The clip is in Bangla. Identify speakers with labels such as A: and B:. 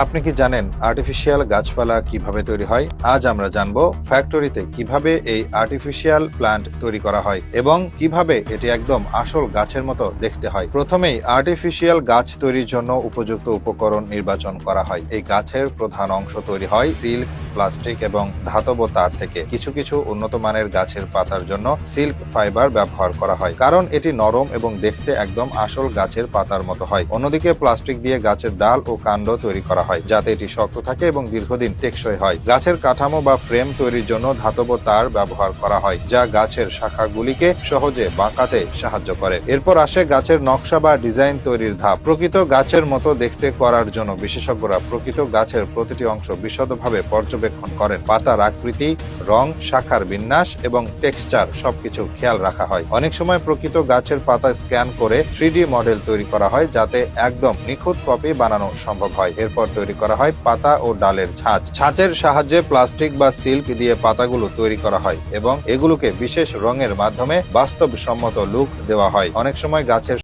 A: আপনি কি জানেন আর্টিফিশিয়াল গাছপালা কিভাবে তৈরি হয়? আজ আমরা জানবো ফ্যাক্টরিতে কিভাবে এই আর্টিফিশিয়াল প্ল্যান্ট তৈরি করা হয় এবং কিভাবে এটি একদম আসল গাছের মতো দেখতে হয়। প্রথমেই আর্টিফিশিয়াল গাছ তৈরির জন্য উপযুক্ত উপকরণ নির্বাচন করা হয়। এই গাছের প্রধান অংশ তৈরি হয় সিল্ক, প্লাস্টিক এবং ধাতব তার থেকে। কিছু কিছু উন্নত মানের গাছের পাতার জন্য সিল্ক ফাইবার ব্যবহার করা হয়, কারণ এটি নরম এবং দেখতে একদম আসল গাছের পাতার মতো হয়। অন্যদিকে প্লাস্টিক দিয়ে গাছের ডাল ও কাণ্ড তৈরি করা হয়, যাতে এটি শক্ত থাকে এবং দীর্ঘদিন টেকসই হয়। গাছের কাঠামো বা ফ্রেম তৈরির জন্য ধাতব তার ব্যবহার করা হয়, যা গাছের শাখাগুলিকে সহজে বাঁকাতে সাহায্য করে। এরপর আসে গাছের নকশা বা ডিজাইন তৈরির ধাপ। প্রকৃত গাছের মতো দেখতে করার জন্য বিশেষজ্ঞরা প্রকৃত গাছের প্রতিটি অংশ বিশদভাবে পর্যবেক্ষণ করেন। পাতার আকৃতি, রং, শাখার বিন্যাস এবং টেক্সচার সবকিছু খেয়াল রাখা হয়। অনেক সময় প্রকৃত গাছের পাতা স্ক্যান করে 3D মডেল তৈরি করা হয়, যাতে একদম নিখুঁত কপি বানানো সম্ভব হয়। এরপর তৈরি করা হয় পাতা ও ডালের ছাঁচ। ছাঁচের সাহায্যে প্লাস্টিক বা সিল্ক দিয়ে পাতাগুলো তৈরি করা হয় এবং এগুলোকে বিশেষ রঙের মাধ্যমে বাস্তবসম্মত লুক দেওয়া হয়। অনেক সময় গাছের